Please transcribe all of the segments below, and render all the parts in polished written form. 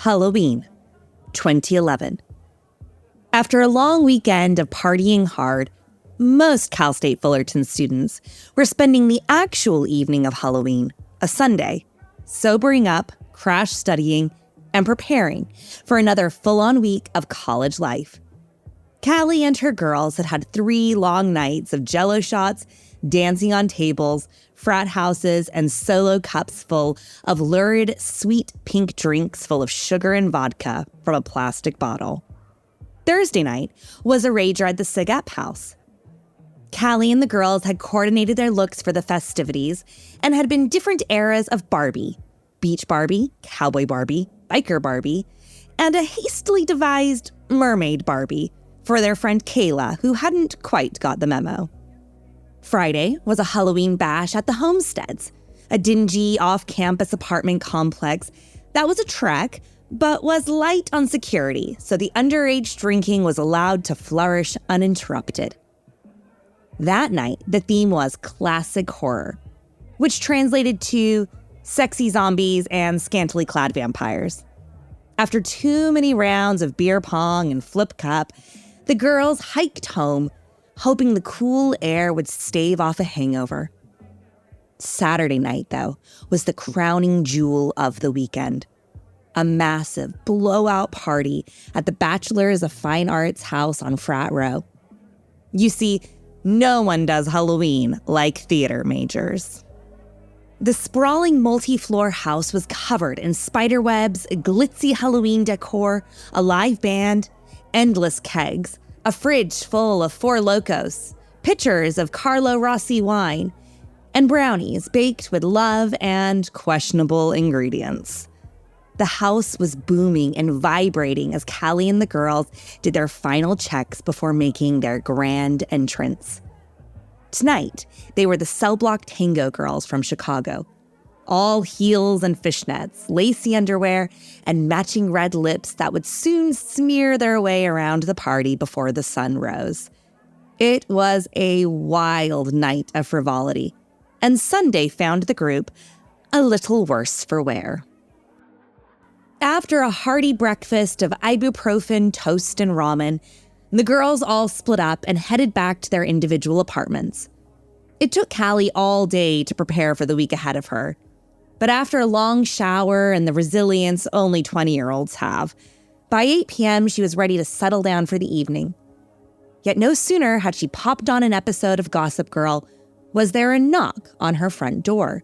Halloween, 2011. After a long weekend of partying hard, most Cal State Fullerton students were spending the actual evening of Halloween, a Sunday, sobering up, crash studying, and preparing for another full-on week of college life. Callie and her girls had had 3 long nights of Jell-O shots, dancing on tables, frat houses, and solo cups full of lurid, sweet pink drinks full of sugar and vodka from a plastic bottle. Thursday night was a rager at the Sigap house. Callie and the girls had coordinated their looks for the festivities and had been different eras of Barbie: beach Barbie, cowboy Barbie, biker Barbie, and a hastily devised mermaid Barbie for their friend Kayla, who hadn't quite got the memo. Friday was a Halloween bash at the Homesteads, a dingy off-campus apartment complex that was a trek, but was light on security, so the underage drinking was allowed to flourish uninterrupted. That night, the theme was classic horror, which translated to sexy zombies and scantily clad vampires. After too many rounds of beer pong and flip cup, the girls hiked home, hoping the cool air would stave off a hangover. Saturday night, though, was the crowning jewel of the weekend. A massive blowout party at the Bachelors of Fine Arts house on Frat Row. You see, no one does Halloween like theater majors. The sprawling multi-floor house was covered in spiderwebs, glitzy Halloween decor, a live band, endless kegs, a fridge full of Four Locos, pitchers of Carlo Rossi wine, and brownies baked with love and questionable ingredients. The house was booming and vibrating as Callie and the girls did their final checks before making their grand entrance. Tonight, they were the Cell Block Tango girls from Chicago. All heels and fishnets, lacy underwear, and matching red lips that would soon smear their way around the party before the sun rose. It was a wild night of frivolity, and Sunday found the group a little worse for wear. After a hearty breakfast of ibuprofen, toast, and ramen, the girls all split up and headed back to their individual apartments. It took Callie all day to prepare for the week ahead of her. But after a long shower and the resilience only 20-year-olds have, by 8 p.m. she was ready to settle down for the evening. Yet no sooner had she popped on an episode of Gossip Girl was there a knock on her front door.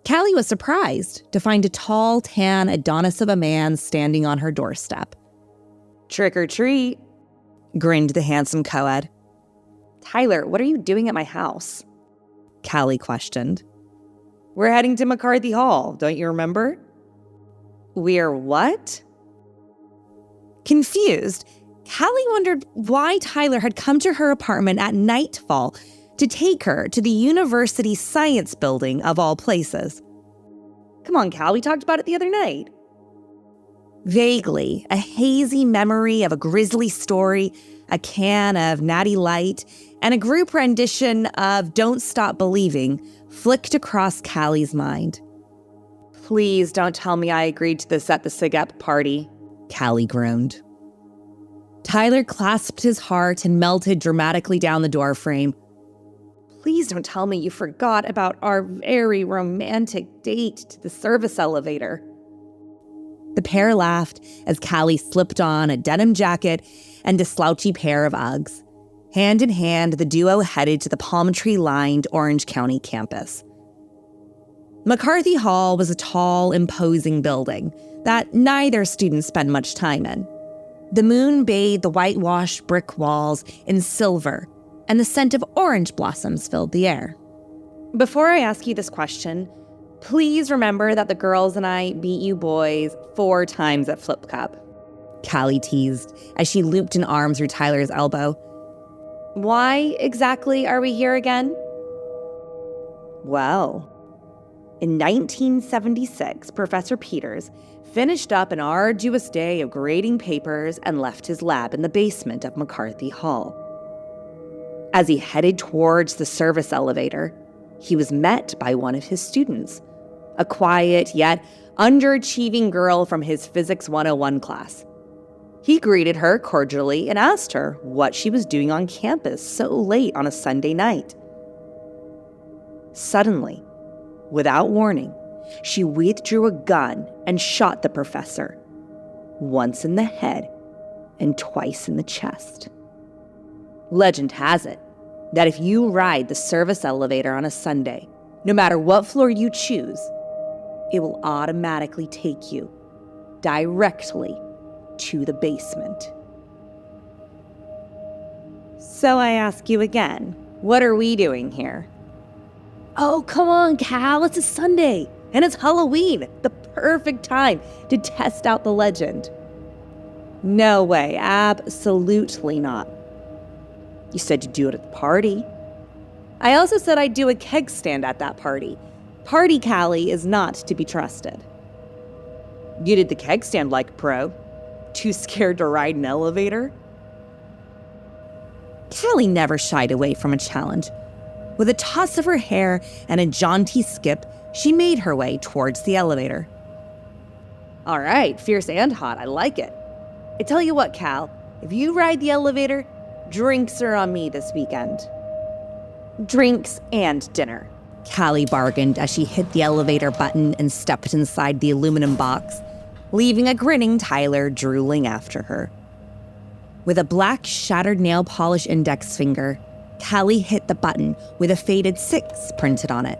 Callie was surprised to find a tall, tan Adonis of a man standing on her doorstep. "Trick or treat," grinned the handsome co-ed. "Tyler, what are you doing at my house?" Callie questioned. "We're heading to McCarthy Hall, don't you remember?" "We're what?" Confused, Callie wondered why Tyler had come to her apartment at nightfall to take her to the university science building of all places. "Come on, Cal, we talked about it the other night." Vaguely, a hazy memory of a grisly story, a can of Natty Light, and a group rendition of Don't Stop Believing flicked across Callie's mind. "Please don't tell me I agreed to this at the SIGEP party," Callie groaned. Tyler clasped his heart and melted dramatically down the doorframe. "Please don't tell me you forgot about our very romantic date to the service elevator." The pair laughed as Callie slipped on a denim jacket and a slouchy pair of Uggs. Hand in hand, the duo headed to the palm tree-lined Orange County campus. McCarthy Hall was a tall, imposing building that neither student spent much time in. The moon bathed the whitewashed brick walls in silver, and the scent of orange blossoms filled the air. "Before I ask you this question, please remember that the girls and I beat you boys 4 times at Flip Cup," Callie teased as she looped an arm through Tyler's elbow. "Why exactly are we here again?" "Well, in 1976, Professor Peters finished up an arduous day of grading papers and left his lab in the basement of McCarthy Hall. As he headed towards the service elevator, he was met by one of his students, a quiet yet underachieving girl from his Physics 101 class. He greeted her cordially and asked her what she was doing on campus so late on a Sunday night. Suddenly, without warning, she withdrew a gun and shot the professor, once in the head and twice in the chest. Legend has it that if you ride the service elevator on a Sunday, no matter what floor you choose, it will automatically take you directly to the basement. So I ask you again, what are we doing here? Oh, come on, Cal, it's a Sunday, and it's Halloween, the perfect time to test out the legend. No way, absolutely not. You said you'd do it at the party. I also said I'd do a keg stand at that party. Party Callie is not to be trusted. You did the keg stand like a pro. Too scared to ride an elevator? Callie never shied away from a challenge. With a toss of her hair and a jaunty skip, she made her way towards the elevator. All right, fierce and hot, I like it. I tell you what, Cal, if you ride the elevator, drinks are on me this weekend. Drinks and dinner, Callie bargained as she hit the elevator button and stepped inside the aluminum box, leaving a grinning Tyler drooling after her. With a black shattered nail polish index finger, Callie hit the button with a faded 6 printed on it.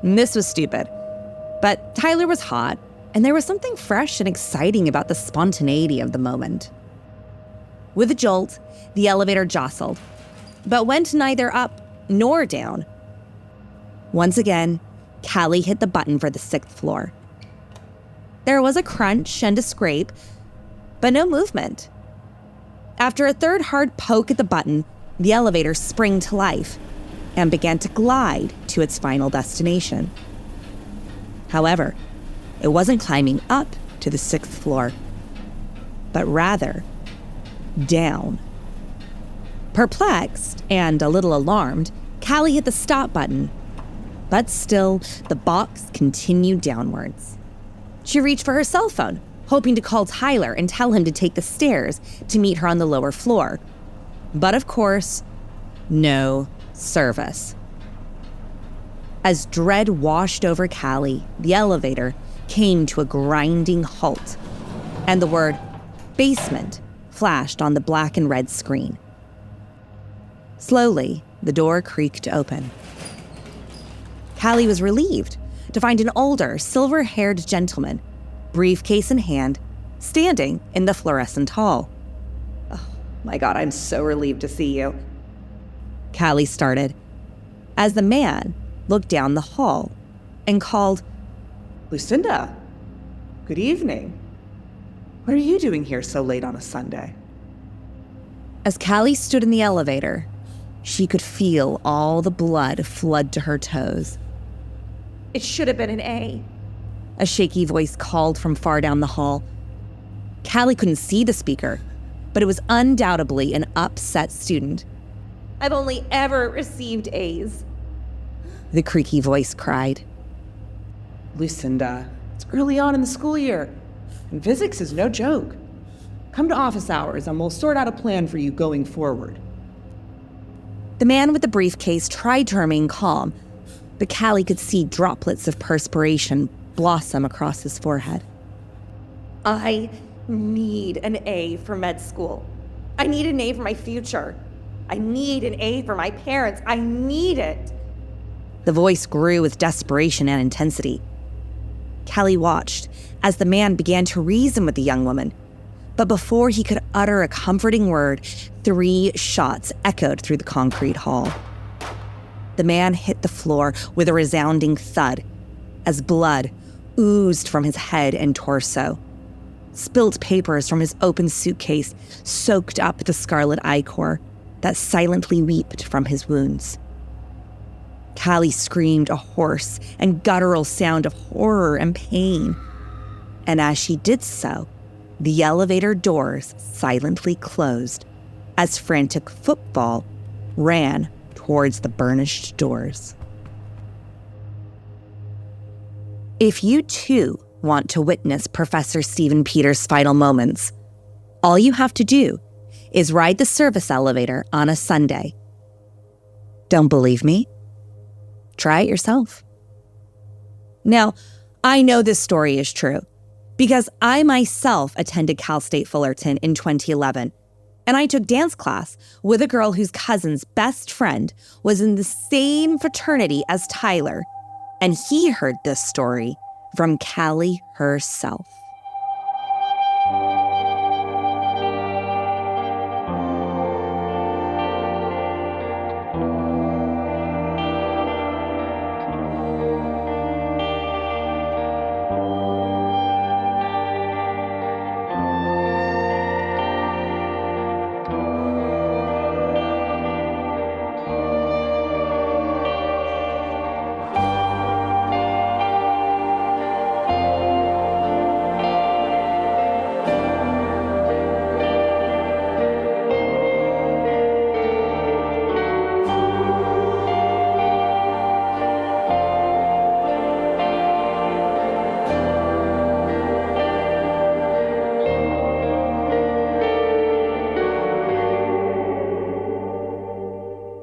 This was stupid, but Tyler was hot, and there was something fresh and exciting about the spontaneity of the moment. With a jolt, the elevator jostled, but went neither up nor down. Once again, Callie hit the button for the 6th floor. There was a crunch and a scrape, but no movement. After a third hard poke at the button, the elevator sprang to life and began to glide to its final destination. However, it wasn't climbing up to the 6th floor, but rather down. Perplexed and a little alarmed, Callie hit the stop button, but still, the box continued downwards. She reached for her cell phone, hoping to call Tyler and tell him to take the stairs to meet her on the lower floor. But of course, no service. As dread washed over Callie, the elevator came to a grinding halt, and the word basement flashed on the black and red screen. Slowly, the door creaked open. Callie was relieved to find an older, silver-haired gentleman, briefcase in hand, standing in the fluorescent hall. Oh my God, I'm so relieved to see you, Callie started, as the man looked down the hall and called, Lucinda, good evening. What are you doing here so late on a Sunday? As Callie stood in the elevator, she could feel all the blood flood to her toes. It should have been an A shaky voice called from far down the hall. Callie couldn't see the speaker, but it was undoubtedly an upset student. I've only ever received A's, the creaky voice cried. Lucinda, it's early on in the school year, and physics is no joke. Come to office hours and we'll sort out a plan for you going forward. The man with the briefcase tried to remain calm, but Callie could see droplets of perspiration blossom across his forehead. I need an A for med school. I need an A for my future. I need an A for my parents. I need it. The voice grew with desperation and intensity. Callie watched as the man began to reason with the young woman, but before he could utter a comforting word, 3 shots echoed through the concrete hall. The man hit the floor with a resounding thud as blood oozed from his head and torso. Spilled papers from his open suitcase soaked up the scarlet ichor that silently weeped from his wounds. Callie screamed a hoarse and guttural sound of horror and pain, and as she did so, the elevator doors silently closed as frantic footfall ran towards the burnished doors. If you too want to witness Professor Stephen Peters' final moments, all you have to do is ride the service elevator on a Sunday. Don't believe me? Try it yourself. Now, I know this story is true because I myself attended Cal State Fullerton in 2011, and I took dance class with a girl whose cousin's best friend was in the same fraternity as Tyler, and he heard this story from Callie herself.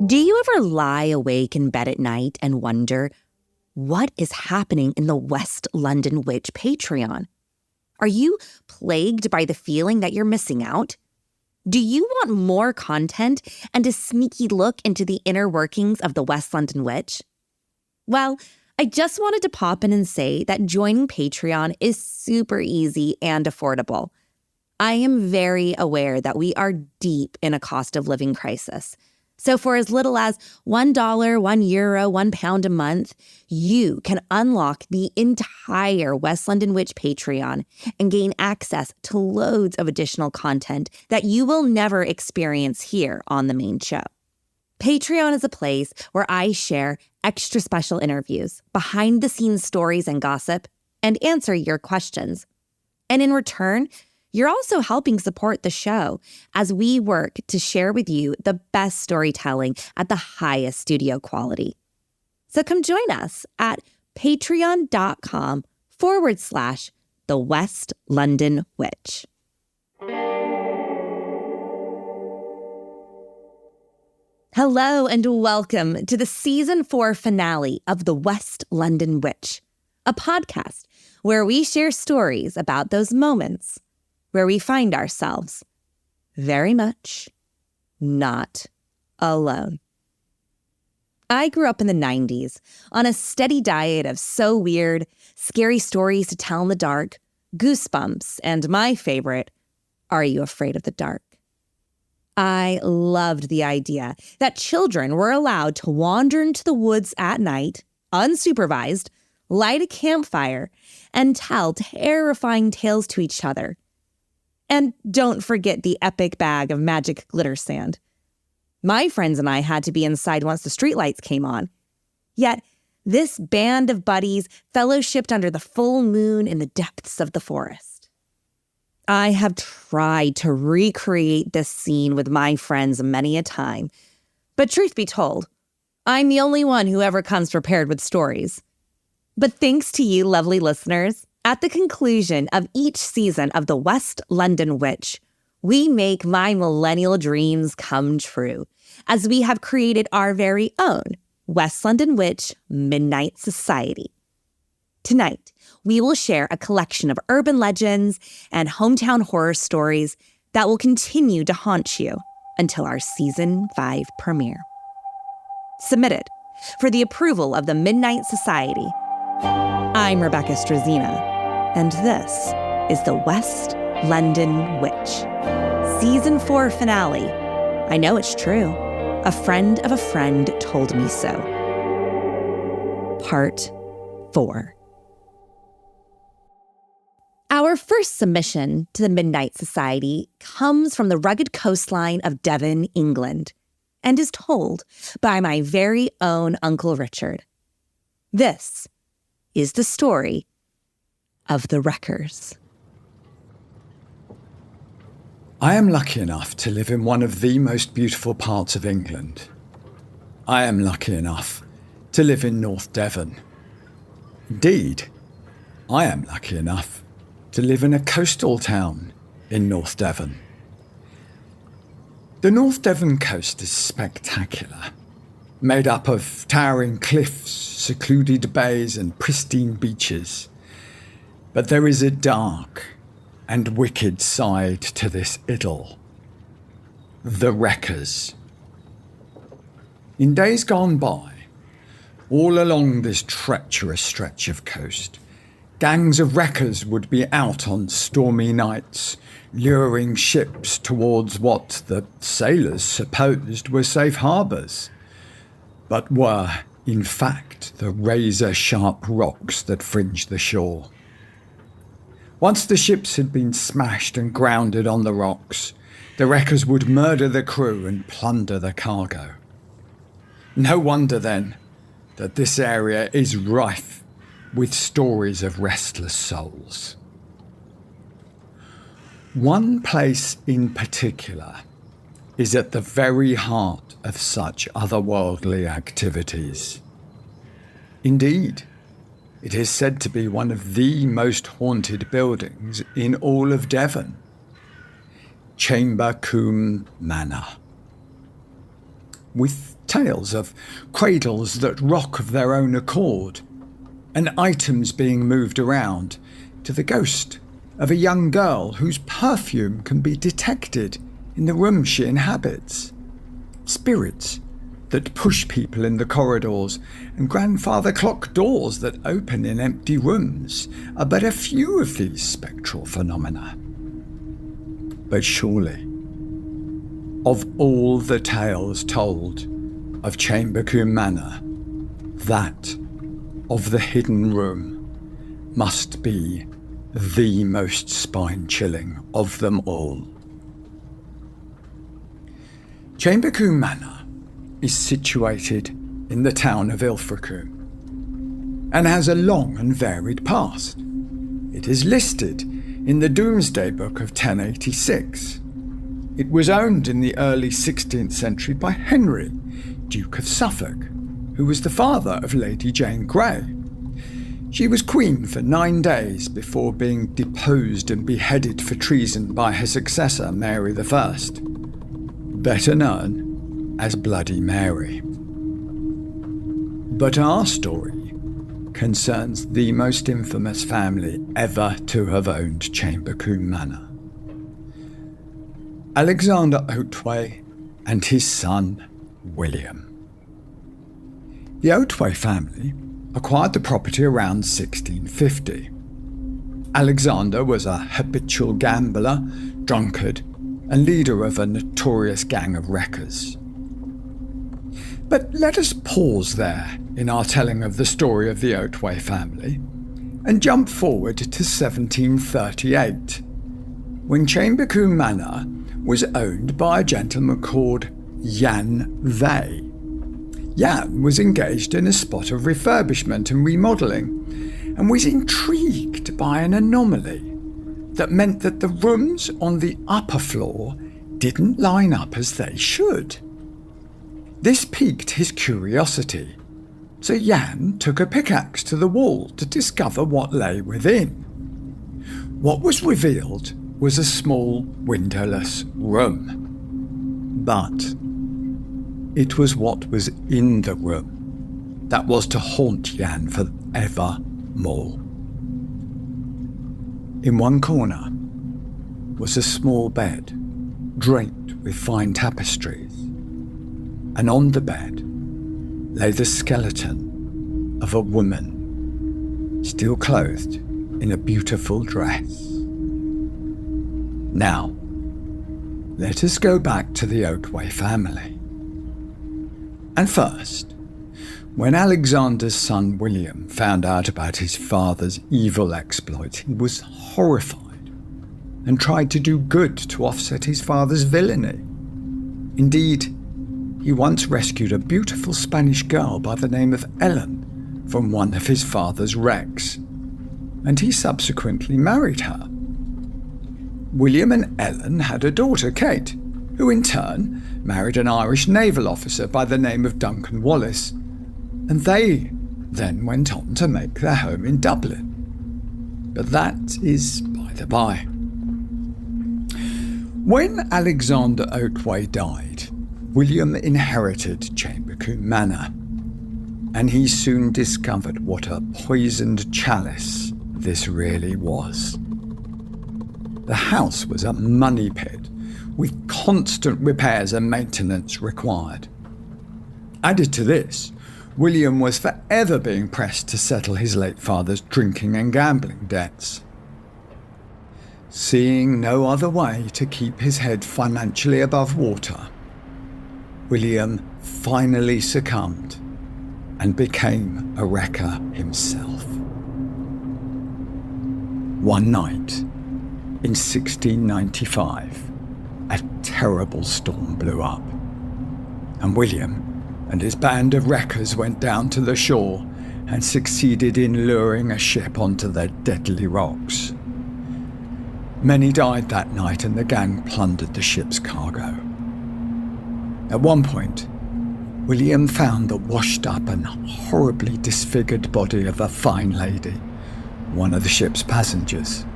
Do you ever lie awake in bed at night and wonder, what is happening in the West London Witch Patreon? Are you plagued by the feeling that you're missing out? Do you want more content and a sneaky look into the inner workings of the West London Witch? Well, I just wanted to pop in and say that joining Patreon is super easy and affordable. I am very aware that we are deep in a cost of living crisis. So for as little as $1, €1, £1 a month, you can unlock the entire West London Witch Patreon and gain access to loads of additional content that you will never experience here on the main show. Patreon is a place where I share extra special interviews, behind-the-scenes stories and gossip, and answer your questions. And in return, you're also helping support the show as we work to share with you the best storytelling at the highest studio quality. So come join us at patreon.com/The West London Witch. Hello and welcome to the season 4 finale of The West London Witch, a podcast where we share stories about those moments where we find ourselves very much not alone. I grew up in the 90s on a steady diet of so weird, scary stories to tell in the dark, Goosebumps, and my favorite, Are You Afraid of the Dark? I loved the idea that children were allowed to wander into the woods at night, unsupervised, light a campfire, and tell terrifying tales to each other. And don't forget the epic bag of magic glitter sand. My friends and I had to be inside once the streetlights came on. Yet, this band of buddies fellowshipped under the full moon in the depths of the forest. I have tried to recreate this scene with my friends many a time, but truth be told, I'm the only one who ever comes prepared with stories. But thanks to you, lovely listeners, at the conclusion of each season of The West London Witch, we make my millennial dreams come true as we have created our very own West London Witch Midnight Society. Tonight, we will share a collection of urban legends and hometown horror stories that will continue to haunt you until our Season 5 premiere. Submitted for the approval of the Midnight Society. I'm Rebecca Strazina, and this is The West London Witch. Season 4 finale. I know it's true. A friend of a friend told me so. Part 4. Our first submission to the Midnight Society comes from the rugged coastline of Devon, England, and is told by my very own Uncle Richard. This is the story of the Wreckers. I am lucky enough to live in one of the most beautiful parts of England. I am lucky enough to live in North Devon. Indeed, I am lucky enough to live in a coastal town in North Devon. The North Devon coast is spectacular, made up of towering cliffs, secluded bays and pristine beaches. But there is a dark and wicked side to this idyll. The wreckers. In days gone by, all along this treacherous stretch of coast, gangs of wreckers would be out on stormy nights, luring ships towards what the sailors supposed were safe harbours, but were, in fact, the razor-sharp rocks that fringed the shore. Once the ships had been smashed and grounded on the rocks, the wreckers would murder the crew and plunder the cargo. No wonder, then, that this area is rife with stories of restless souls. One place in particular is at the very heart of such otherworldly activities. Indeed, it is said to be one of the most haunted buildings in all of Devon. Chamber Combe Manor. With tales of cradles that rock of their own accord, and items being moved around, to the ghost of a young girl whose perfume can be detected in the room she inhabits. Spirits that push people in the corridors, and grandfather clock doors that open in empty rooms are but a few of these spectral phenomena. But surely, of all the tales told of Chamber Combe Manor, that of the hidden room must be the most spine-chilling of them all. Chamber Combe Manor is situated in the town of Ilfracombe and has a long and varied past. It is listed in the Domesday Book of 1086. It was owned in the early 16th century by Henry, Duke of Suffolk, who was the father of Lady Jane Grey. She was queen for 9 days before being deposed and beheaded for treason by her successor, Mary I, better known as Bloody Mary. But our story concerns the most infamous family ever to have owned Chamber Combe Manor. Alexander Otway and his son, William. The Otway family acquired the property around 1650. Alexander was a habitual gambler, drunkard, and leader of a notorious gang of wreckers. But let us pause there in our telling of the story of the Otway family and jump forward to 1738, when Chamber Combe Manor was owned by a gentleman called Jan Vey. Jan was engaged in a spot of refurbishment and remodelling and was intrigued by an anomaly that meant that the rooms on the upper floor didn't line up as they should. This piqued his curiosity, so Jan took a pickaxe to the wall to discover what lay within. What was revealed was a small windowless room. But it was what was in the room that was to haunt Jan forevermore. In one corner was a small bed draped with fine tapestries, and on the bed lay the skeleton of a woman, still clothed in a beautiful dress. Now, let us go back to the Otway family. And first, when Alexander's son William found out about his father's evil exploit, he was horrified and tried to do good to offset his father's villainy. Indeed, he once rescued a beautiful Spanish girl by the name of Ellen from one of his father's wrecks, and he subsequently married her. William and Ellen had a daughter, Kate, who in turn married an Irish naval officer by the name of Duncan Wallace, and they then went on to make their home in Dublin. But that is by the by. When Alexander Otway died, William inherited Chambercombe Manor, and he soon discovered what a poisoned chalice this really was. The house was a money pit, with constant repairs and maintenance required. Added to this, William was forever being pressed to settle his late father's drinking and gambling debts. Seeing no other way to keep his head financially above water, William finally succumbed and became a wrecker himself. One night in 1695, a terrible storm blew up, and William and his band of wreckers went down to the shore and succeeded in luring a ship onto the deadly rocks. Many died that night, and the gang plundered the ship's cargo. At one point, William found the washed up and horribly disfigured body of a fine lady, one of the ship's passengers.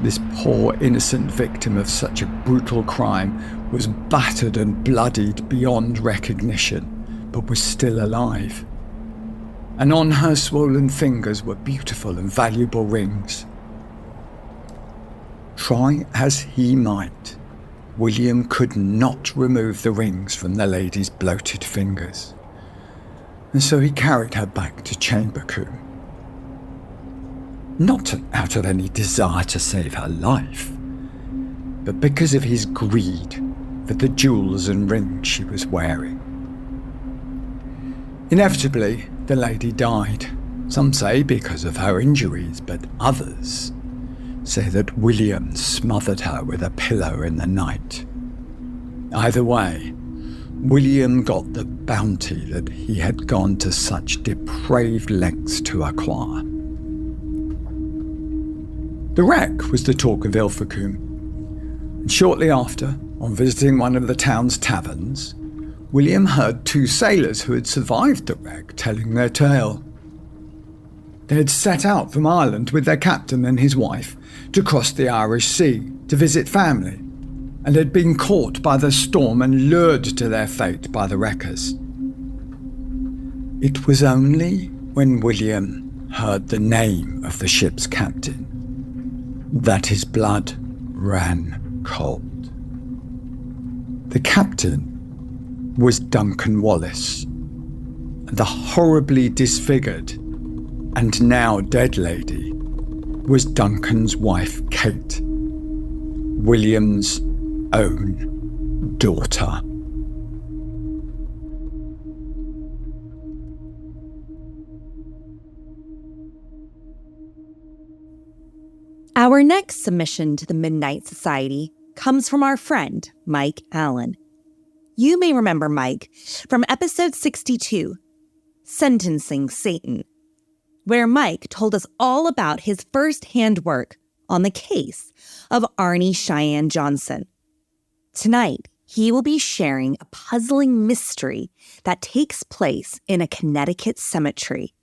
This poor innocent victim of such a brutal crime was battered and bloodied beyond recognition, but was still alive. And on her swollen fingers were beautiful and valuable rings. Try as he might, William could not remove the rings from the lady's bloated fingers, and so he carried her back to Chambercombe. Not out of any desire to save her life, but because of his greed for the jewels and rings she was wearing. Inevitably, the lady died, some say because of her injuries, but others say that William smothered her with a pillow in the night. Either way, William got the bounty that he had gone to such depraved lengths to acquire. The wreck was the talk of Ilfracombe, and shortly after, on visiting one of the town's taverns, William heard two sailors who had survived the wreck telling their tale. They had set out from Ireland with their captain and his wife to cross the Irish Sea to visit family, and had been caught by the storm and lured to their fate by the wreckers. It was only when William heard the name of the ship's captain that his blood ran cold. The captain was Duncan Wallace, and the horribly disfigured and now dead lady was Duncan's wife, Kate, William's own daughter. Our next submission to the Midnight Society comes from our friend, Mike Allen. You may remember Mike from episode 62, Sentencing Satan, where Mike told us all about his first-hand work on the case of Arnie Cheyenne Johnson. Tonight, he will be sharing a puzzling mystery that takes place in a Connecticut cemetery.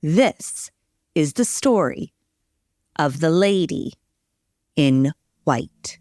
This is the story of the Lady in White.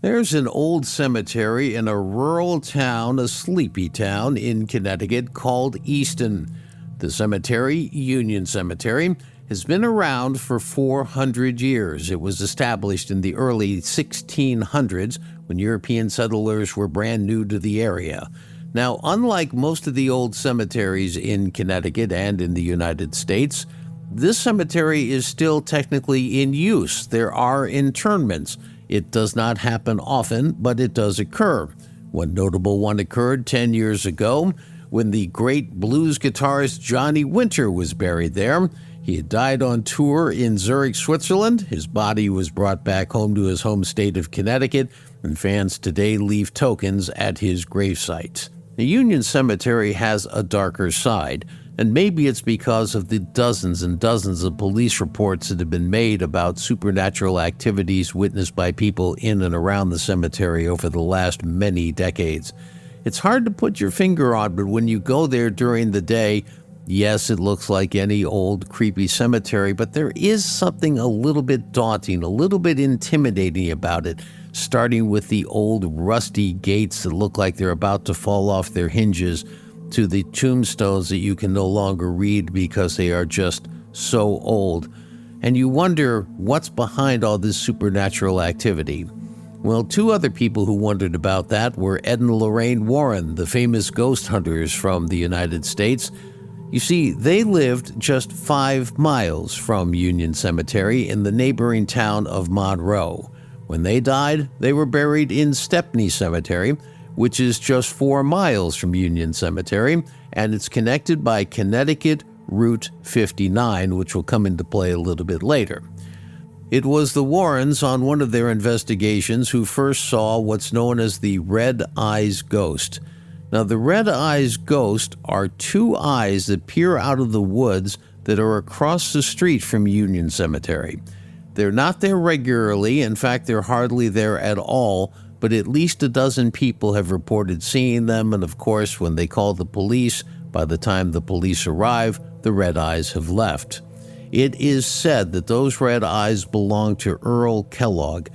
There's an old cemetery in a rural town, a sleepy town in Connecticut called Easton. The cemetery, Union Cemetery, has been around for 400 years. It was established in the early 1600s when European settlers were brand new to the area. Now, unlike most of the old cemeteries in Connecticut and in the United States, this cemetery is still technically in use. There are interments. It does not happen often, but it does occur. One notable one occurred 10 years ago when the great blues guitarist Johnny Winter was buried there. He had died on tour in Zurich, Switzerland. His body was brought back home to his home state of Connecticut, and fans today leave tokens at his gravesite. The Union Cemetery has a darker side, and maybe it's because of the dozens and dozens of police reports that have been made about supernatural activities witnessed by people in and around the cemetery over the last many decades. It's hard to put your finger on, but when you go there during the day, Yes, it looks like any old creepy cemetery, but there is something a little bit daunting, a little bit intimidating about it, starting with the old rusty gates that look like they're about to fall off their hinges, to the tombstones that you can no longer read because they are just so old. And you wonder what's behind all this supernatural activity. Well, two other people who wondered about that were Ed and Lorraine Warren, the famous ghost hunters from the United States. You see, they lived just 5 miles from Union Cemetery in the neighboring town of Monroe. When they died, they were buried in Stepney Cemetery, which is just 4 miles from Union Cemetery, and it's connected by Connecticut Route 59, which will come into play a little bit later. It was the Warrens on one of their investigations who first saw what's known as the Red Eyes Ghost. Now, the Red Eyes Ghost are 2 eyes that peer out of the woods that are across the street from Union Cemetery. They're not there regularly. In fact, they're hardly there at all, but at least a dozen people have reported seeing them, and of course, when they call the police, by the time the police arrive, the red eyes have left. It is said that those red eyes belong to Earl Kellogg.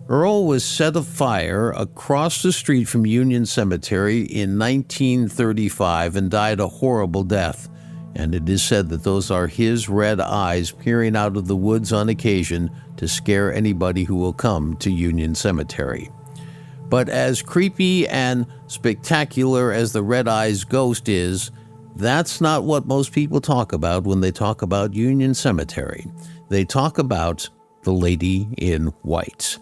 Earl was set afire across the street from Union Cemetery in 1935 and died a horrible death. And it is said that those are his red eyes peering out of the woods on occasion to scare anybody who will come to Union Cemetery. But as creepy and spectacular as the Red Eyes Ghost is, that's not what most people talk about when they talk about Union Cemetery. They talk about the Lady in White.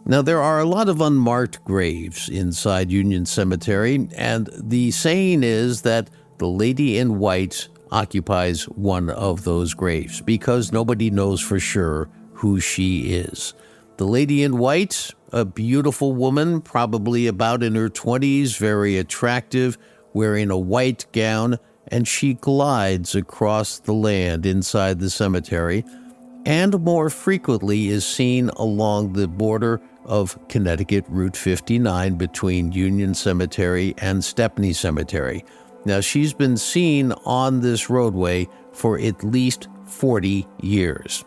Now, there are a lot of unmarked graves inside Union Cemetery, and the saying is that the Lady in White occupies one of those graves because nobody knows for sure who she is. The Lady in White, a beautiful woman, probably about in her 20s, very attractive, wearing a white gown, and she glides across the land inside the cemetery, and more frequently is seen along the border of Connecticut Route 59 between Union Cemetery and Stepney Cemetery. Now, she's been seen on this roadway for at least 40 years.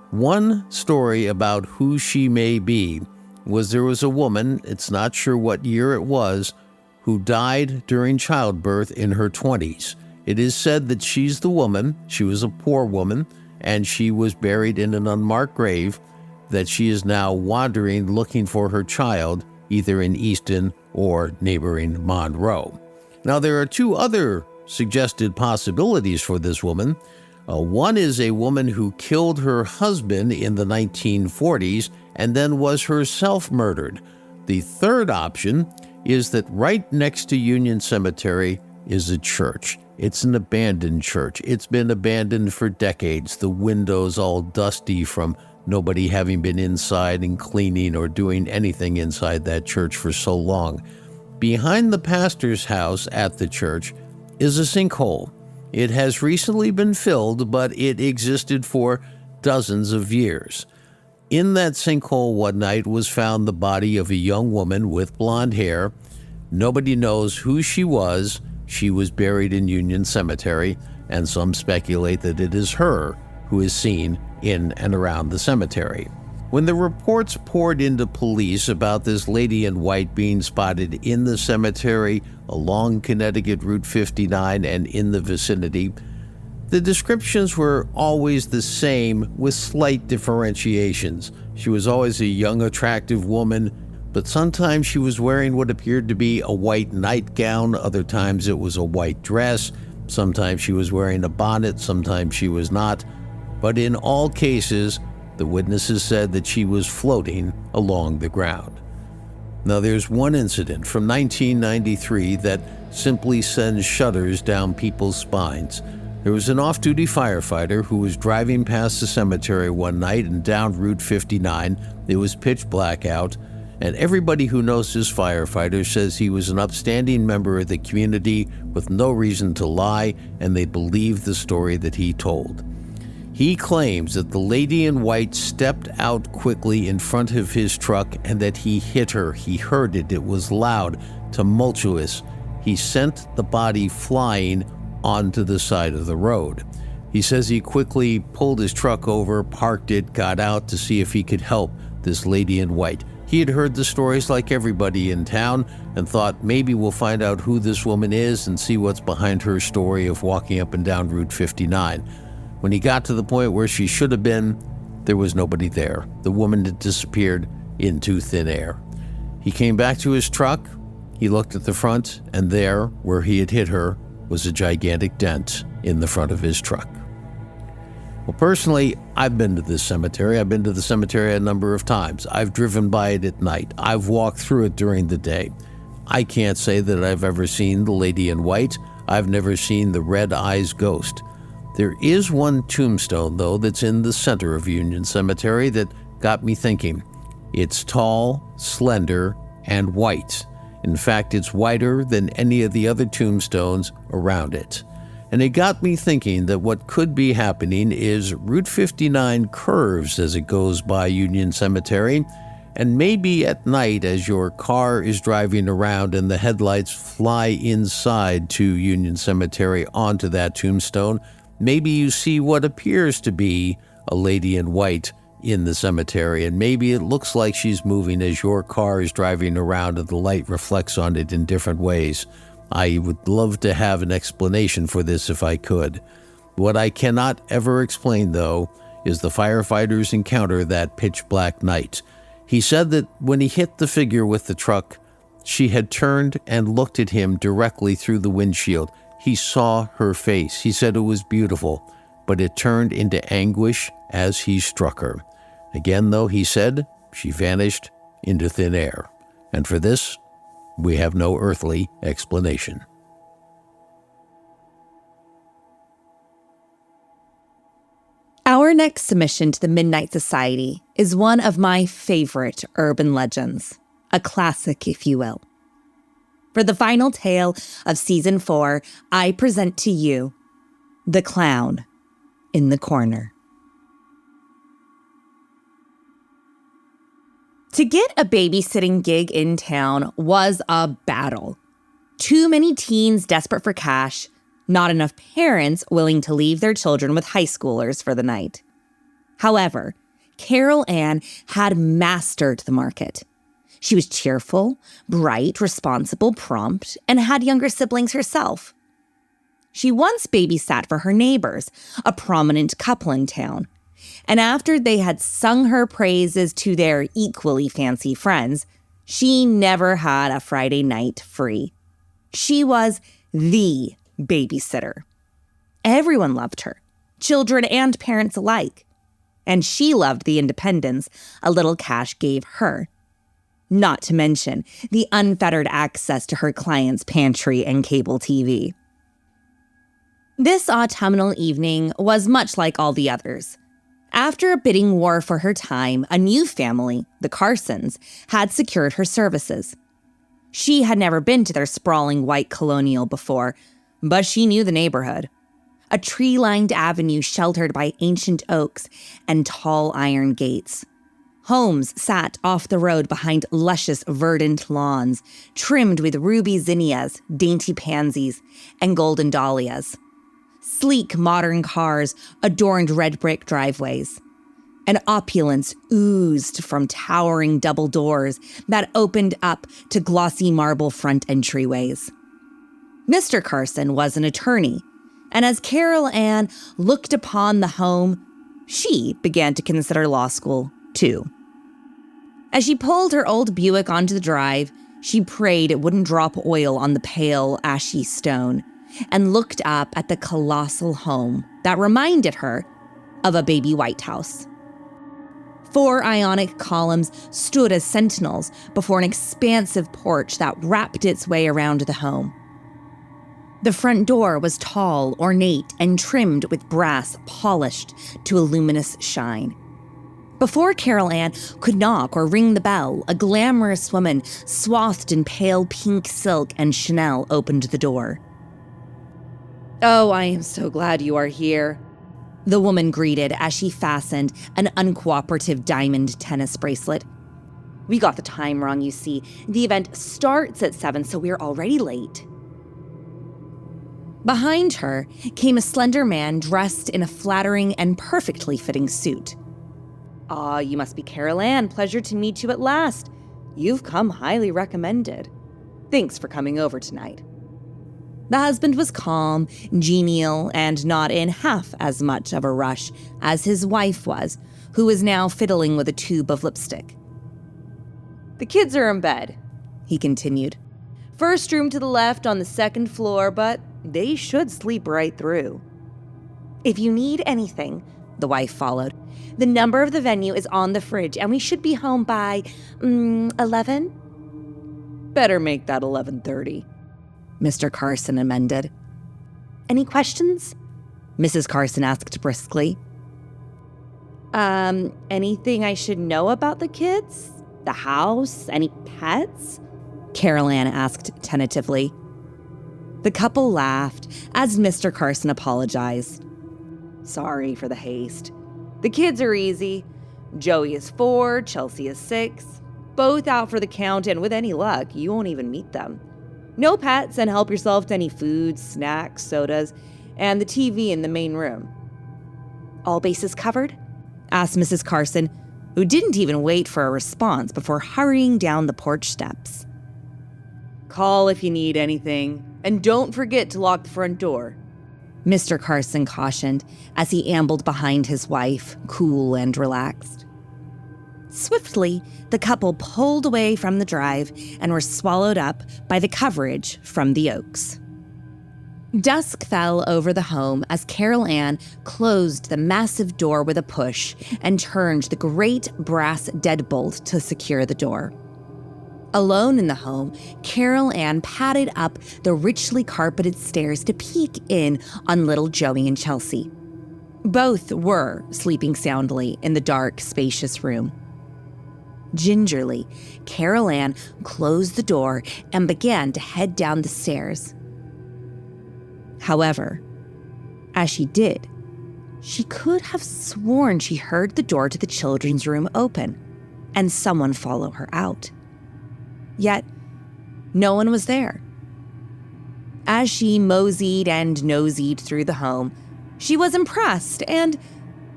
One story about who she may be was there was a woman, it's not sure what year it was, who died during childbirth in her 20s. It is said that she's the woman, she was a poor woman, and she was buried in an unmarked grave, that she is now wandering looking for her child, either in Easton or neighboring Monroe. Now, there are 2 other suggested possibilities for this woman. One is a woman who killed her husband in the 1940s and then was herself murdered. The third option is that right next to Union Cemetery is a church. It's an abandoned church. It's been abandoned for decades, the windows all dusty from nobody having been inside and cleaning or doing anything inside that church for so long. Behind the pastor's house at the church is a sinkhole. It has recently been filled, but it existed for dozens of years. In that sinkhole one night was found the body of a young woman with blonde hair. Nobody knows who she was. She was buried in Union Cemetery, and some speculate that it is her who is seen in and around the cemetery. When the reports poured into police about this lady in white being spotted in the cemetery along Connecticut Route 59 and in the vicinity, the descriptions were always the same with slight differentiations. She was always a young, attractive woman, but sometimes she was wearing what appeared to be a white nightgown, other times it was a white dress, sometimes she was wearing a bonnet, sometimes she was not. But in all cases, the witnesses said that she was floating along the ground. Now, there's one incident from 1993 that simply sends shudders down people's spines. There was an off-duty firefighter who was driving past the cemetery one night and down Route 59. It was pitch black out, and everybody who knows this firefighter says he was an upstanding member of the community with no reason to lie, and they believe the story that he told. He claims that the lady in white stepped out quickly in front of his truck and that he hit her. He heard it. It was loud, tumultuous. He sent the body flying onto the side of the road. He says he quickly pulled his truck over, parked it, got out to see if he could help this lady in white. He had heard the stories like everybody in town and thought maybe we'll find out who this woman is and see what's behind her story of walking up and down Route 59. When he got to the point where she should have been, there was nobody there. The woman had disappeared into thin air. He came back to his truck, he looked at the front, and there, where he had hit her, was a gigantic dent in the front of his truck. Well, personally, I've been to this cemetery. I've been to the cemetery a number of times. I've driven by it at night. I've walked through it during the day. I can't say that I've ever seen the lady in white. I've never seen the Red Eyes ghost. There is one tombstone, though, that's in the center of Union Cemetery that got me thinking. It's tall, slender, and white. In fact, it's whiter than any of the other tombstones around it. And it got me thinking that what could be happening is Route 59 curves as it goes by Union Cemetery, and maybe at night as your car is driving around and the headlights fly inside to Union Cemetery onto that tombstone, maybe you see what appears to be a lady in white in the cemetery, and maybe it looks like she's moving as your car is driving around and the light reflects on it in different ways. I would love to have an explanation for this if I could. What I cannot ever explain, though, is the firefighters' encounter that pitch black night. He said that when he hit the figure with the truck, she had turned and looked at him directly through the windshield. He saw her face. He said it was beautiful, but it turned into anguish as he struck her. Again, though, he said, she vanished into thin air. And for this, we have no earthly explanation. Our next submission to the Midnight Society is one of my favorite urban legends, a classic, if you will. For the final tale of Season 4, I present to you The Clown in the Corner. To get a babysitting gig in town was a battle. Too many teens desperate for cash, not enough parents willing to leave their children with high schoolers for the night. However, Carol Ann had mastered the market. She was cheerful, bright, responsible, prompt, and had younger siblings herself. She once babysat for her neighbors, a prominent couple in town. And after they had sung her praises to their equally fancy friends, she never had a Friday night free. She was the babysitter. Everyone loved her, children and parents alike. And she loved the independence a little cash gave her. Not to mention the unfettered access to her clients' pantry and cable TV. This autumnal evening was much like all the others. After a bidding war for her time, a new family, the Carsons, had secured her services. She had never been to their sprawling white colonial before, but she knew the neighborhood. A tree-lined avenue sheltered by ancient oaks and tall iron gates. Homes sat off the road behind luscious verdant lawns, trimmed with ruby zinnias, dainty pansies, and golden dahlias. Sleek modern cars adorned red brick driveways. And opulence oozed from towering double doors that opened up to glossy marble front entryways. Mr. Carson was an attorney, and as Carol Ann looked upon the home, she began to consider law school, too. As she pulled her old Buick onto the drive, she prayed it wouldn't drop oil on the pale, ashy stone, and looked up at the colossal home that reminded her of a baby White House. 4 Ionic columns stood as sentinels before an expansive porch that wrapped its way around the home. The front door was tall, ornate, and trimmed with brass polished to a luminous shine. Before Carol Ann could knock or ring the bell, a glamorous woman swathed in pale pink silk and Chanel opened the door. "Oh, I am so glad you are here," the woman greeted as she fastened an uncooperative diamond tennis bracelet. "We got the time wrong, you see. The event starts at 7, so we're already late." Behind her came a slender man dressed in a flattering and perfectly fitting suit. "Ah, you must be Carol Ann. Pleasure to meet you at last. You've come highly recommended. Thanks for coming over tonight." The husband was calm, genial, and not in half as much of a rush as his wife was, who was now fiddling with a tube of lipstick. "The kids are in bed," he continued. "First room to the left on the second floor, but they should sleep right through. If you need anything," the wife followed, "the number of the venue is on the fridge, and we should be home by 11? "Better make that 11:30, Mr. Carson amended. "Any questions?" Mrs. Carson asked briskly. Anything I should know about the kids? The house? Any pets?" Carol Ann asked tentatively. The couple laughed as Mr. Carson apologized. "Sorry for the haste. The kids are easy. Joey is 4, Chelsea is 6. Both out for the count, and with any luck, you won't even meet them. No pets, and help yourself to any food, snacks, sodas, and the TV in the main room." "All bases covered?" asked Mrs. Carson, who didn't even wait for a response before hurrying down the porch steps. "Call if you need anything, and don't forget to lock the front door," Mr. Carson cautioned as he ambled behind his wife, cool and relaxed. Swiftly, the couple pulled away from the drive and were swallowed up by the coverage from the oaks. Dusk fell over the home as Carol Ann closed the massive door with a push and turned the great brass deadbolt to secure the door. Alone in the home, Carol Ann padded up the richly carpeted stairs to peek in on little Joey and Chelsea. Both were sleeping soundly in the dark, spacious room. Gingerly, Carol Ann closed the door and began to head down the stairs. However, as she did, she could have sworn she heard the door to the children's room open and someone follow her out. Yet, no one was there. As she moseyed and noseyed through the home, she was impressed and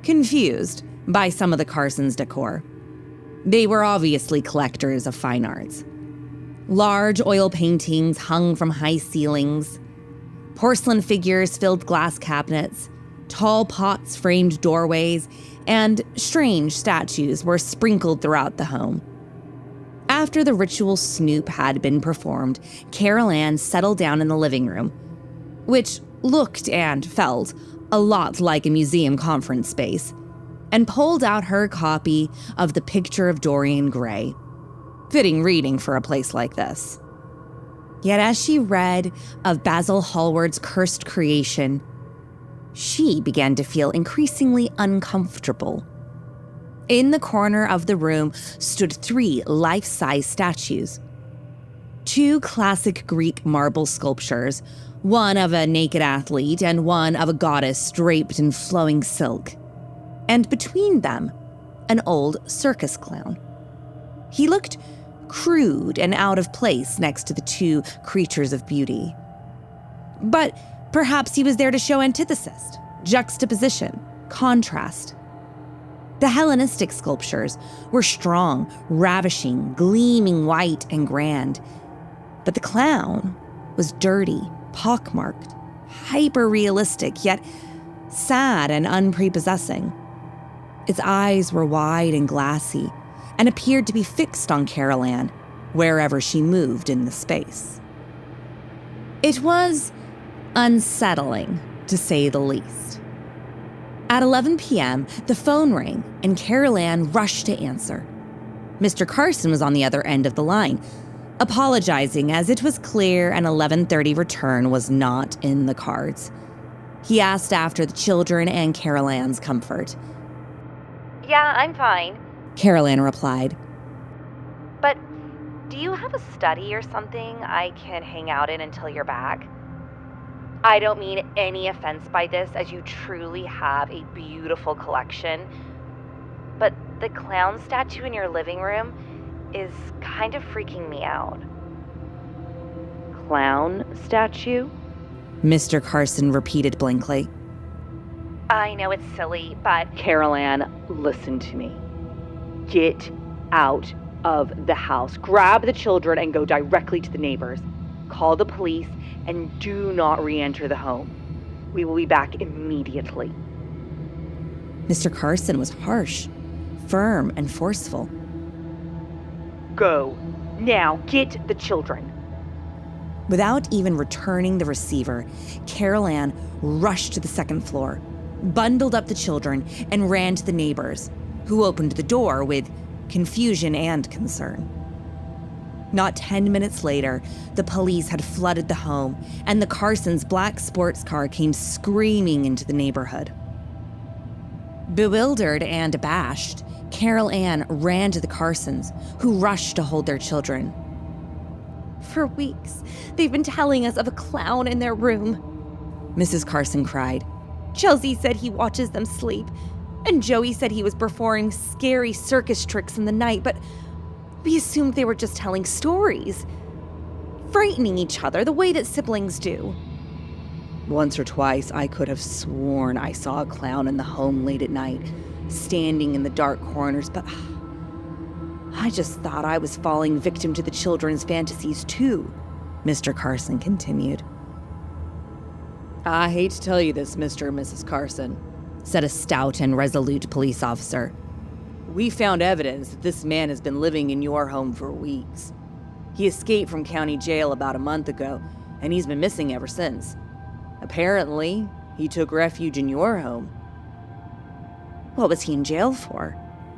confused by some of the Carsons' decor. They were obviously collectors of fine arts. Large oil paintings hung from high ceilings. Porcelain figures filled glass cabinets. Tall pots framed doorways, and strange statues were sprinkled throughout the home. After the ritual snoop had been performed, Carol Ann settled down in the living room, which looked and felt a lot like a museum conference space, and pulled out her copy of The Picture of Dorian Gray. Fitting reading for a place like this. Yet as she read of Basil Hallward's cursed creation, she began to feel increasingly uncomfortable. In the corner of the room stood 3 life-size statues. 2 classic Greek marble sculptures, one of a naked athlete and one of a goddess draped in flowing silk. And between them, an old circus clown. He looked crude and out of place next to the 2 creatures of beauty. But perhaps he was there to show antithesis, juxtaposition, contrast. The Hellenistic sculptures were strong, ravishing, gleaming white and grand. But the clown was dirty, pockmarked, hyper-realistic, yet sad and unprepossessing. Its eyes were wide and glassy and appeared to be fixed on Carol Ann wherever she moved in the space. It was unsettling, to say the least. At 11 p.m., the phone rang and Carol Ann rushed to answer. Mr. Carson was on the other end of the line, apologizing as it was clear an 11:30 return was not in the cards. He asked after the children and Carol Ann's comfort. "Yeah, I'm fine," Carol Ann replied. "but do you have a study or something I can hang out in until you're back? I don't mean any offense by this, as you truly have a beautiful collection, but the clown statue in your living room is kind of freaking me out." "Clown statue?" Mr. Carson repeated blankly. I know it's silly, but Carol Ann, listen to me. Get out of the house. Grab the children and go directly to the neighbors. Call the police and do not re-enter the home. We will be back immediately. Mr. Carson was harsh, firm, and forceful. Go. Now, get the children. Without even returning the receiver, Carol Ann rushed to the second floor, bundled up the children, and ran to the neighbors, who opened the door with confusion and concern. Not 10 minutes later, the police had flooded the home, and the Carsons' black sports car came screaming into the neighborhood. Bewildered and abashed, Carol Ann ran to the Carsons, who rushed to hold their children. for weeks, they've been telling us of a clown in their room, Mrs. Carson cried. Chelsea said he watches them sleep, and Joey said he was performing scary circus tricks in the night, but we assumed they were just telling stories, frightening each other the way that siblings do. Once or twice, I could have sworn I saw a clown in the home late at night, standing in the dark corners, but I just thought I was falling victim to the children's fantasies too, Mr. Carson continued. I hate to tell you this, Mr. and Mrs. Carson, said a stout and resolute police officer. We found evidence that this man has been living in your home for weeks. He escaped from county jail about a month ago, and he's been missing ever since. Apparently, he took refuge in your home. What was he in jail for?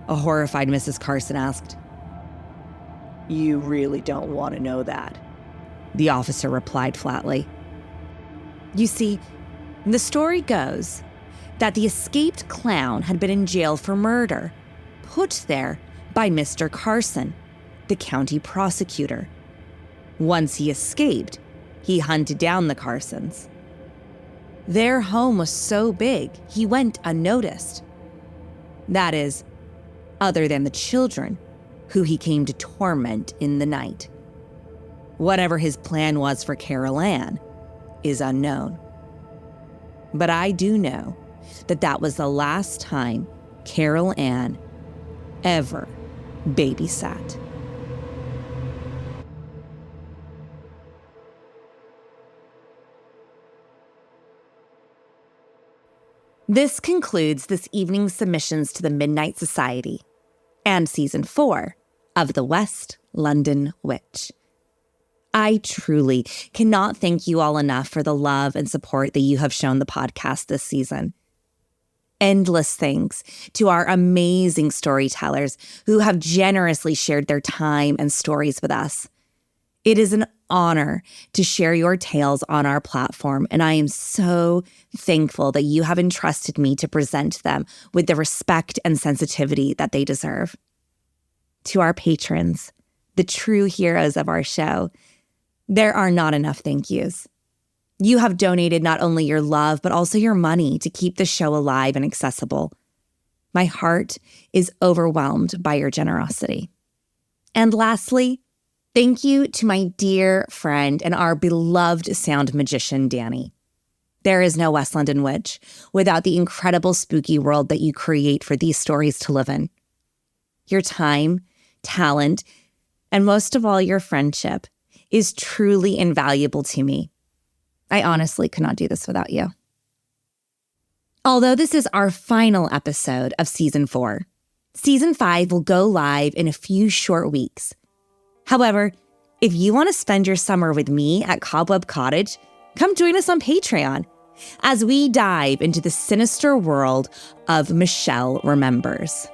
A horrified Mrs. Carson asked. You really don't want to know that, the officer replied flatly. You see, the story goes that the escaped clown had been in jail for murder, put there by Mr. Carson, the county prosecutor. Once he escaped, he hunted down the Carsons. Their home was so big, he went unnoticed. That is, other than the children, who he came to torment in the night. Whatever his plan was for Carol Ann is unknown. But I do know that that was the last time Carol Ann ever babysat. This concludes this evening's submissions to the Midnight Society and Season 4 of The West London Witch. I truly cannot thank you all enough for the love and support that you have shown the podcast this season. Endless thanks to our amazing storytellers who have generously shared their time and stories with us. It is an honor to share your tales on our platform, and I am so thankful that you have entrusted me to present them with the respect and sensitivity that they deserve. To our patrons, the true heroes of our show, there are not enough thank yous. You have donated not only your love, but also your money to keep the show alive and accessible. My heart is overwhelmed by your generosity. And lastly, thank you to my dear friend and our beloved sound magician, Danny. There is no West London Witch without the incredible spooky world that you create for these stories to live in. Your time, talent, and most of all, your friendship is truly invaluable to me. I honestly could not do this without you. Although this is our final episode of Season 4, Season 5 will go live in a few short weeks. However, if you want to spend your summer with me at Cobweb Cottage, come join us on Patreon as we dive into the sinister world of Michelle Remembers,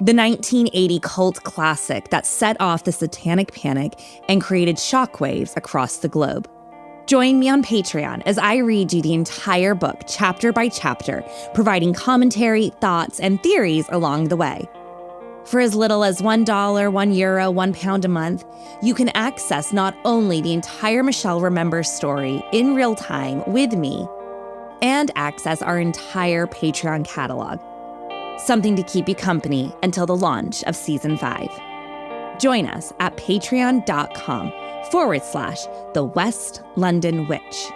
the 1980 cult classic that set off the satanic panic and created shockwaves across the globe. Join me on Patreon as I read you the entire book chapter by chapter, providing commentary, thoughts, and theories along the way. For as little as $1, €1, £1 a month, you can access not only the entire Michelle Remembers story in real time with me, and access our entire Patreon catalog. Something to keep you company until the launch of Season 5. Join us at patreon.com/The West London Witch.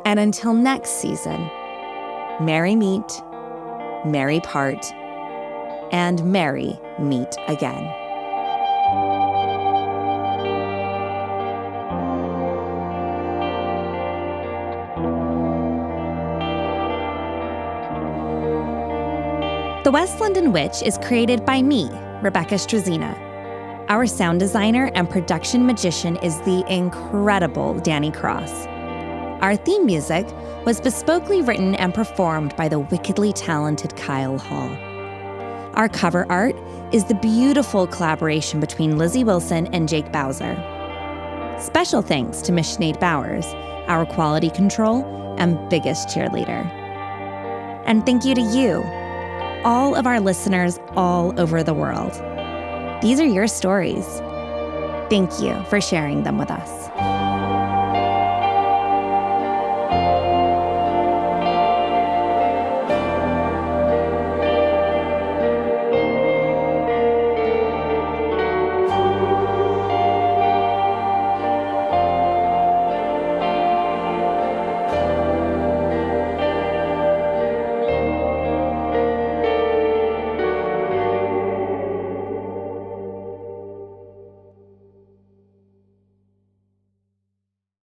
And until next season, merry meet, merry part, and merry meet again. The West London Witch is created by me, Rebecca Strazina. Our sound designer and production magician is the incredible Danny Cross. Our theme music was bespokely written and performed by the wickedly talented Kyle Hall. Our cover art is the beautiful collaboration between Lizzie Wilson and Jake Bowser. Special thanks to Miss Sinead Bowers, our quality control and biggest cheerleader. And thank you to you, all of our listeners all over the world. These are your stories. Thank you for sharing them with us.